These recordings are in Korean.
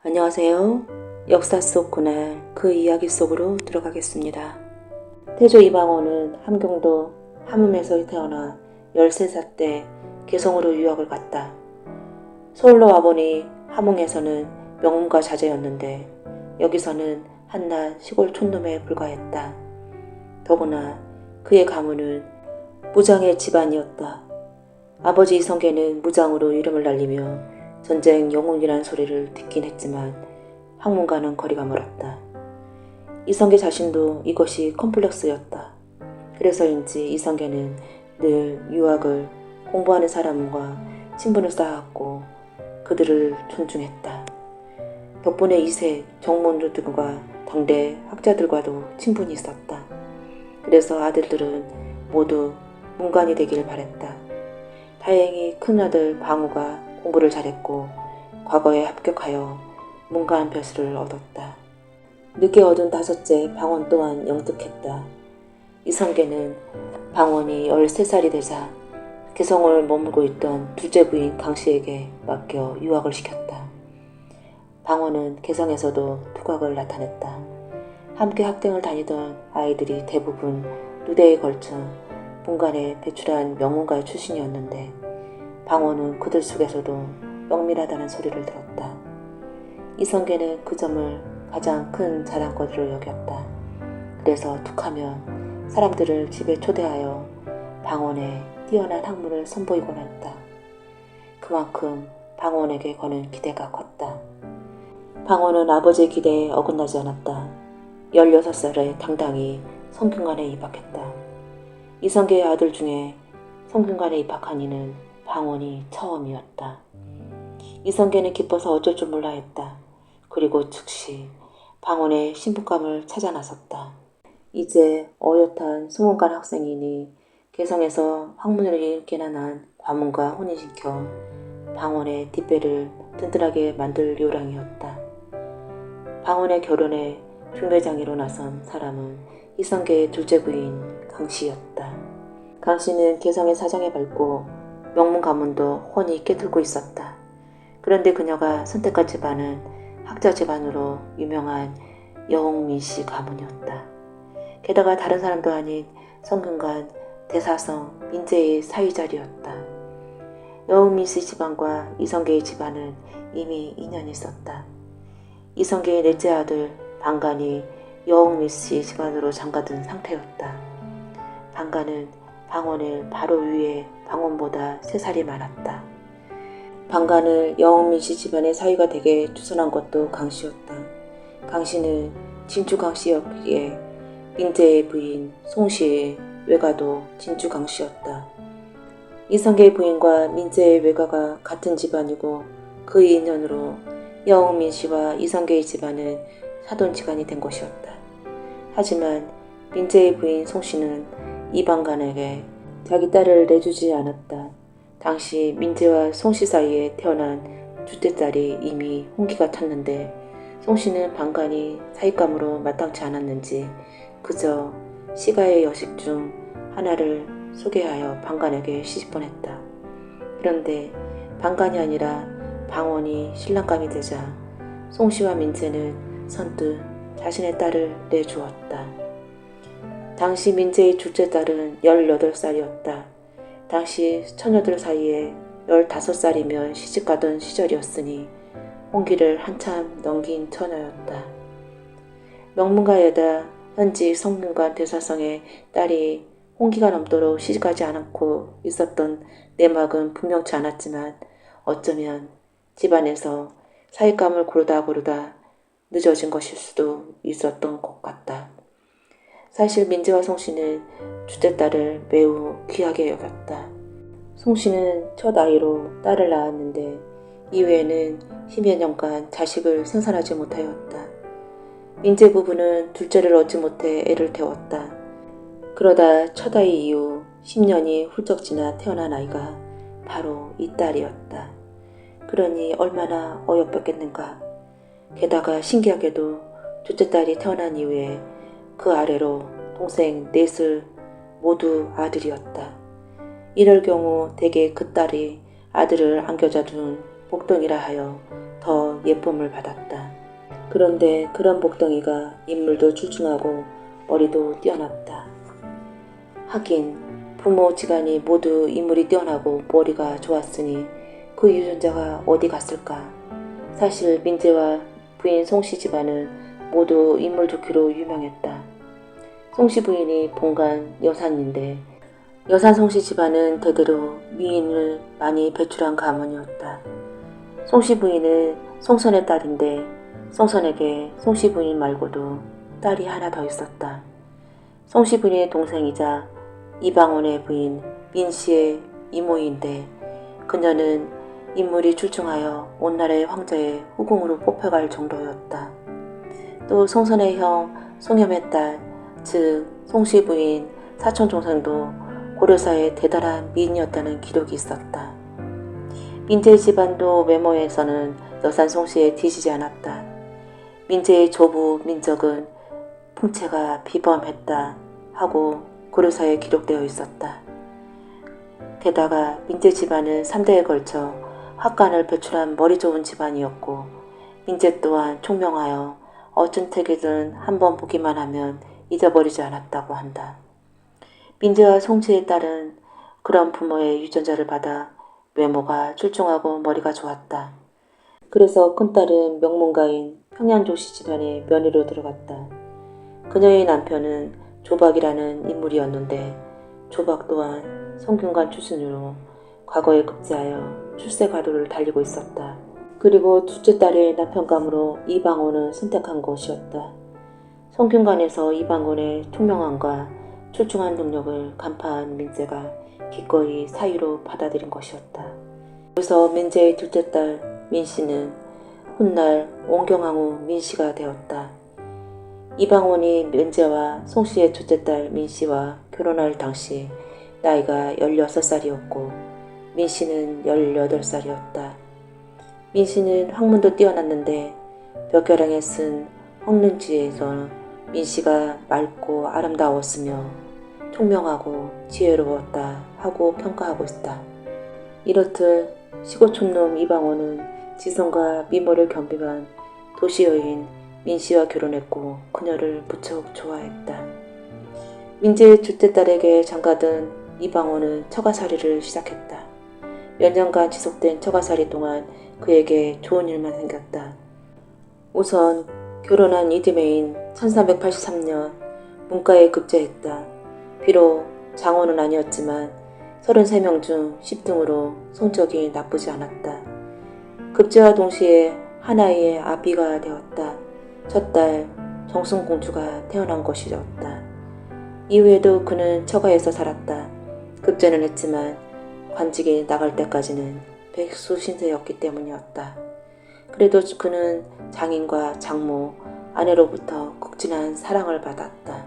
안녕하세요. 역사 속 그날 그 이야기 속으로 들어가겠습니다. 태조 이방원은 함경도 함흥에서 태어나 13살 때 개성으로 유학을 갔다. 서울로 와보니 함흥에서는 명문가 자제였는데 여기서는 한낱 시골 촌놈에 불과했다. 더구나 그의 가문은 무장의 집안이었다. 아버지 이성계는 무장으로 이름을 날리며 전쟁 영웅이란 소리를 듣긴 했지만 학문과는 거리가 멀었다. 이성계 자신도 이것이 컴플렉스였다. 그래서인지 이성계는 늘 유학을 공부하는 사람과 친분을 쌓았고 그들을 존중했다. 덕분에 이세 정문들과 당대 학자들과도 친분이 있었다. 그래서 아들들은 모두 문관이 되기를 바랬다. 다행히 큰아들 방우가 공부를 잘했고 과거에 합격하여 문관 벼슬을 얻었다. 늦게 얻은 다섯째 방원 또한 영특했다. 이성계는 방원이 13살이 되자 개성을 머물고 있던 둘째 부인 강씨에게 맡겨 유학을 시켰다. 방원은 개성에서도 두각을 나타냈다. 함께 학당을 다니던 아이들이 대부분 누대에 걸쳐 문관에 배출한 명문가 출신이었는데 방원은 그들 속에서도 영밀하다는 소리를 들었다. 이성계는 그 점을 가장 큰 자랑거리로 여겼다. 그래서 툭하면 사람들을 집에 초대하여 방원의 뛰어난 학문을 선보이곤 했다. 그만큼 방원에게 거는 기대가 컸다. 방원은 아버지의 기대에 어긋나지 않았다. 16살에 당당히 성균관에 입학했다. 이성계의 아들 중에 성균관에 입학한 이는 방원이 처음이었다. 이성계는 기뻐서 어쩔 줄 몰라 했다. 그리고 즉시 방원의 신부감을 찾아 나섰다. 이제 어엿한 소문관 학생이니 개성에서 학문을 읽기나 난 과문과 혼인시켜 방원의 뒷배를 든든하게 만들 요량이었다. 방원의 결혼에 중매장이로 나선 사람은 이성계의 둘째 부인 강씨였다. 강씨는 개성의 사정에 밝고 명문 가문도 훤히 꿰뚫고 있었다. 그런데 그녀가 선택한 집안은 학자 집안으로 유명한 여홍민씨 가문이었다. 게다가 다른 사람도 아닌 성균관 대사성 민재의 사위자리였다. 여홍민씨 집안과 이성계의 집안은 이미 인연이 있었다. 이성계의 넷째 아들 방간이 여홍민씨 집안으로 장가든 상태였다. 방간은 방원을 바로 위에 방원보다 3살이 많았다. 방간을 여홍민씨 집안의 사위가 되게 추선한 것도 강씨였다. 강씨는 진주 강씨였기에 민재의 부인 송씨의 외가도 진주 강씨였다. 이성계의 부인과 민재의 외가가 같은 집안이고 그 인연으로 여홍민씨와 이성계의 집안은 사돈지간이 된 것이었다. 하지만 민재의 부인 송씨는 이방간에게 자기 딸을 내주지 않았다. 당시 민재와 송씨 사이에 태어난 둘째 딸이 이미 홍기가 탔는데 송씨는 방간이 사익감으로 마땅치 않았는지 그저 시가의 여식 중 하나를 소개하여 방간에게 시집보냈다. 그런데 방간이 아니라 방원이 신랑감이 되자 송씨와 민재는 선뜻 자신의 딸을 내주었다. 당시 민재의 둘째 딸은 18살이었다. 당시 처녀들 사이에 15살이면 시집가던 시절이었으니 홍기를 한참 넘긴 처녀였다. 명문가에다 현지 성균관 대사성의 딸이 홍기가 넘도록 시집가지 않고 있었던 내막은 분명치 않았지만 어쩌면 집안에서 사익감을 고르다 늦어진 것일 수도 있었던 것 같다. 사실 민재와 송씨는 둘째 딸을 매우 귀하게 여겼다. 송씨는 첫 아이로 딸을 낳았는데 이후에는 10여 년간 자식을 생산하지 못하였다. 민재 부부는 둘째를 얻지 못해 애를 태웠다. 그러다 첫 아이 이후 10년이 훌쩍 지나 태어난 아이가 바로 이 딸이었다. 그러니 얼마나 어여뻤겠는가. 게다가 신기하게도 둘째 딸이 태어난 이후에 그 아래로 동생 넷을 모두 아들이었다. 이럴 경우 대개 그 딸이 아들을 안겨자 둔 복덩이라 하여 더 예쁨을 받았다. 그런데 그런 복덩이가 인물도 출중하고 머리도 뛰어났다. 하긴 부모 집안이 모두 인물이 뛰어나고 머리가 좋았으니 그 유전자가 어디 갔을까? 사실 민재와 부인 송씨 집안은 모두 인물 좋기로 유명했다. 송씨 부인이 본관 여산인데 여산 송씨 집안은 대대로 미인을 많이 배출한 가문이었다. 송씨 부인은 송선의 딸인데 송선에게 송씨 부인 말고도 딸이 하나 더 있었다. 송씨 부인의 동생이자 이방원의 부인 민씨의 이모인데 그녀는 인물이 출중하여 온나라의 황제의 후궁으로 뽑혀갈 정도였다. 또 송선의 형 송염의 딸, 즉 송씨 부인 사촌 동생도 고려사의 대단한 미인이었다는 기록이 있었다. 민재의 집안도 외모에서는 여산 송씨에 뒤지지 않았다. 민재의 조부 민적은 풍채가 비범했다 하고 고려사에 기록되어 있었다. 게다가 민재 집안은 3대에 걸쳐 학관을 배출한 머리 좋은 집안이었고 민재 또한 총명하여 어쩐 택이든 한번 보기만 하면 잊어버리지 않았다고 한다. 민재와 송씨의 딸은 그런 부모의 유전자를 받아 외모가 출중하고 머리가 좋았다. 그래서 큰딸은 명문가인 평양조씨 집안의 며느리로 들어갔다. 그녀의 남편은 조박이라는 인물이었는데 조박 또한 성균관 출신으로 과거에 급제하여 출세 가도를 달리고 있었다. 그리고 둘째 딸의 남편감으로 이방원을 선택한 것이었다. 성균관에서 이방원의 총명함과 출중한 능력을 간파한 민재가 기꺼이 사위로 받아들인 것이었다. 그래서 민재의 둘째 딸 민씨는 훗날 원경왕후 민씨가 되었다. 이방원이 민재와 송씨의 둘째 딸 민씨와 결혼할 당시 나이가 16살이었고 민씨는 18살이었다. 민씨는 학문도 뛰어났는데 벽가랑에 쓴 황릉지에서 민씨가 맑고 아름다웠으며 총명하고 지혜로웠다 하고 평가하고 있다. 이렇듯 시골촌놈 이방원은 지성과 미모를 겸비한 도시여인 민씨와 결혼했고 그녀를 무척 좋아했다. 민재의 둘째 딸에게 장가든 이방원은 처가살이를 시작했다. 몇 년간 지속된 처가살이 동안 그에게 좋은 일만 생겼다. 우선 결혼한 이듬해인 1383년 문과에 급제했다. 비록 장원은 아니었지만 33명 중 10등으로 성적이 나쁘지 않았다. 급제와 동시에 하나의 아비가 되었다. 첫 딸 정순공주가 태어난 것이었다. 이후에도 그는 처가에서 살았다. 급제는 했지만 관직이 나갈 때까지는 백수신세였기 때문이었다. 그래도 그는 장인과 장모, 아내로부터 극진한 사랑을 받았다.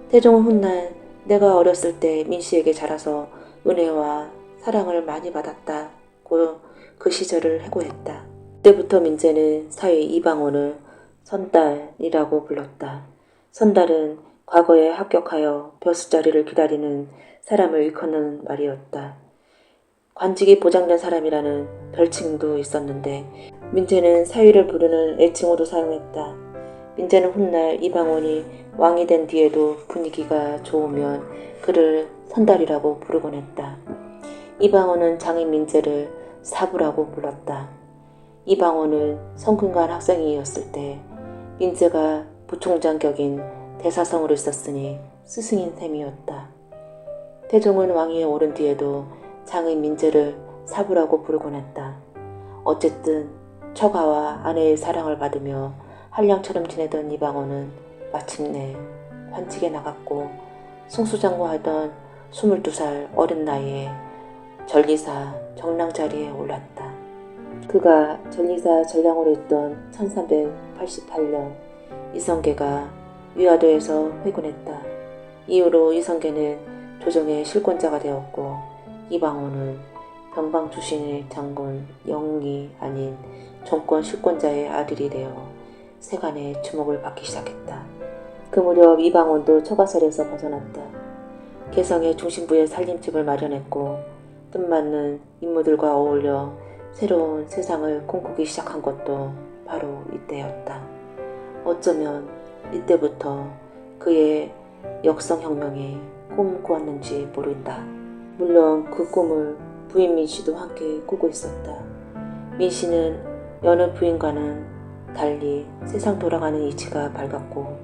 태종은 훗날 내가 어렸을 때 민씨에게 자라서 은혜와 사랑을 많이 받았다고 그 시절을 해고했다. 그때부터 민재는 사위 이방원을 선달이라고 불렀다. 선달은 과거에 합격하여 벼슬자리를 기다리는 사람을 일컫는 말이었다. 관직이 보장된 사람이라는 별칭도 있었는데 민재는 사위를 부르는 애칭으로 사용했다. 민재는 훗날 이방원이 왕이 된 뒤에도 분위기가 좋으면 그를 선달이라고 부르곤 했다. 이방원은 장인 민재를 사부라고 불렀다. 이방원은 성균관 학생이었을 때 민재가 부총장 격인 대사성으로 있었으니 스승인 셈이었다. 태종은 왕위에 오른 뒤에도 장인 민재를 사부라고 부르곤 했다. 어쨌든 처가와 아내의 사랑을 받으며 한량처럼 지내던 이방원은 마침내 관직에 나갔고 승수장구하던 22살 어린 나이에 전리사 정랑 자리에 올랐다. 그가 전리사 전량으로 있던 1388년 이성계가 위화도에서 회군했다. 이후로 이성계는 조정의 실권자가 되었고 이방원은 변방 출신의 장군 영웅이 아닌 정권 실권자의 아들이 되어 세간의 주목을 받기 시작했다. 그 무렵 이방원도 처가살에서 벗어났다. 개성의 중심부에 살림집을 마련했고 뜻맞는 인물들과 어울려 새로운 세상을 꿈꾸기 시작한 것도 바로 이때였다. 어쩌면 이때부터 그의 역성혁명이 꿈꾸었는지 모른다. 물론 그 꿈을 부인 민씨도 함께 꾸고 있었다. 민씨는 여느 부인과는 달리 세상 돌아가는 이치가 밝았고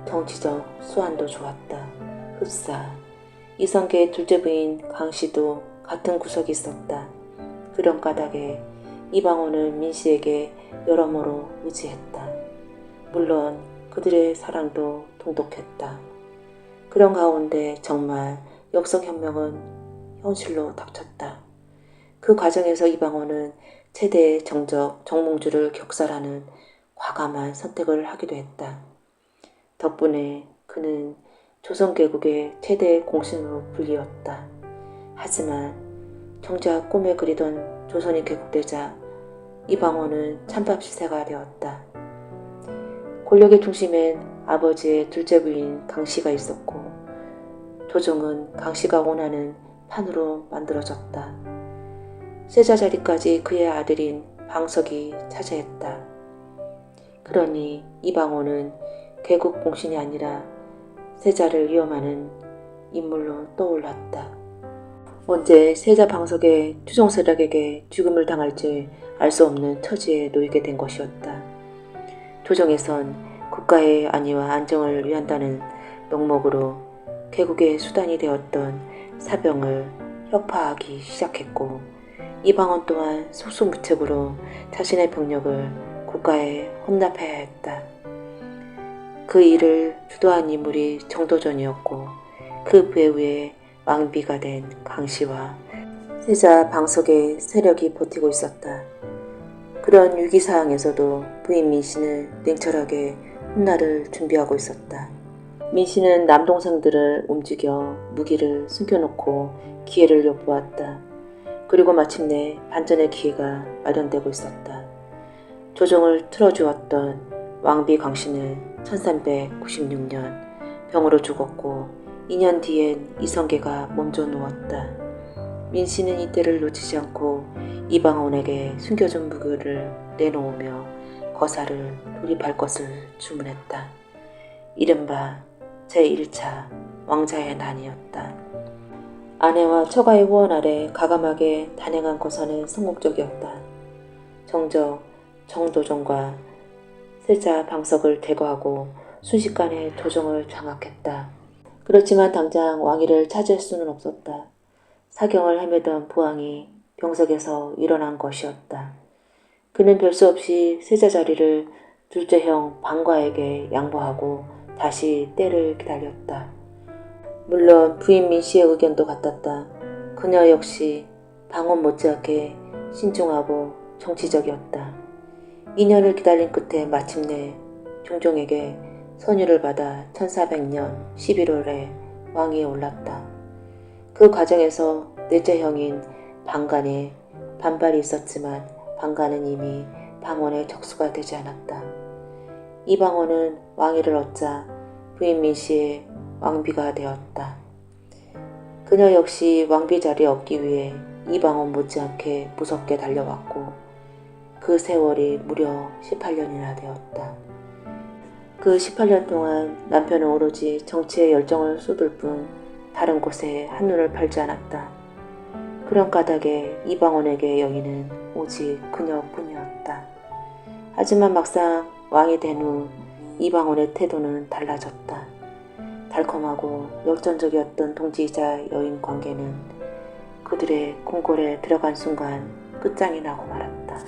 정치적 수완도 좋았다. 흡사 이성계의 둘째 부인 강씨도 같은 구석이 있었다. 그런 까닭에 이방원은 민씨에게 여러모로 의지했다. 물론 그들의 사랑도 돈독했다. 그런 가운데 정말 역성혁명은 현실로 닥쳤다. 그 과정에서 이방원은 최대의 정적 정몽주를 격살하는 과감한 선택을 하기도 했다. 덕분에 그는 조선개국의 최대 공신으로 불리었다. 하지만 정작 꿈에 그리던 조선이 개국되자 이방원은 찬밥 시세가 되었다. 권력의 중심엔 아버지의 둘째 부인 강씨가 있었고 조정은 강씨가 원하는 판으로 만들어졌다. 세자 자리까지 그의 아들인 방석이 차지했다. 그러니 이방원은 개국 공신이 아니라 세자를 위험하는 인물로 떠올랐다. 언제 세자 방석의 추종 세력에게 죽음을 당할지 알 수 없는 처지에 놓이게 된 것이었다. 조정에선 국가의 안위와 안정을 위한다는 명목으로 개국의 수단이 되었던 사병을 혁파하기 시작했고 이방원 또한 속수무책으로 자신의 병력을 국가에 혼납해야 했다. 그 일을 주도한 인물이 정도전이었고 그 배후에 왕비가 된 강씨와 세자 방석의 세력이 버티고 있었다. 그런 위기사항에서도 부인 민씨는 냉철하게 훗날을 준비하고 있었다. 민씨는 남동생들을 움직여 무기를 숨겨놓고 기회를 엿보았다. 그리고 마침내 반전의 기회가 마련되고 있었다. 조정을 틀어주었던 왕비 강씨는 1396년 병으로 죽었고 2년 뒤엔 이성계가 몸져 누웠다. 민씨는 이때를 놓치지 않고 이방원에게 숨겨준 무기를 내놓으며 거사를 돌입할 것을 주문했다. 이른바 제1차 왕자의 난이었다. 아내와 처가의 후원 아래 가감하게 단행한 거사는 성공적이었다. 정적 정도전과 세자 방석을 제거하고 순식간에 조정을 장악했다. 그렇지만 당장 왕위를 차지할 수는 없었다. 사경을 헤매던 부왕이 병석에서 일어난 것이었다. 그는 별수 없이 세자 자리를 둘째 형 방과에게 양보하고 다시 때를 기다렸다. 물론 부인 민씨의 의견도 같았다. 그녀 역시 방원 못지않게 신중하고 정치적이었다. 2년을 기다린 끝에 마침내 종종에게 선유를 받아 1400년 11월에 왕위에 올랐다. 그 과정에서 넷째 형인 방간에 반발이 있었지만 방간은 이미 방원의 적수가 되지 않았다. 이방원은 왕위를 얻자 부인 민씨의 왕비가 되었다. 그녀 역시 왕비 자리에 얻기 위해 이방원 못지않게 무섭게 달려왔고 그 세월이 무려 18년이나 되었다. 그 18년 동안 남편은 오로지 정치에 열정을 쏟을 뿐 다른 곳에 한눈을 팔지 않았다. 그런 까닭에 이방원에게 여인은 오직 그녀뿐이었다. 하지만 막상 왕이 된 후 이방원의 태도는 달라졌다. 달콤하고 열정적이었던 동지이자 여인 관계는 그들의 궁궐에 들어간 순간 끝장이 나고 말았다.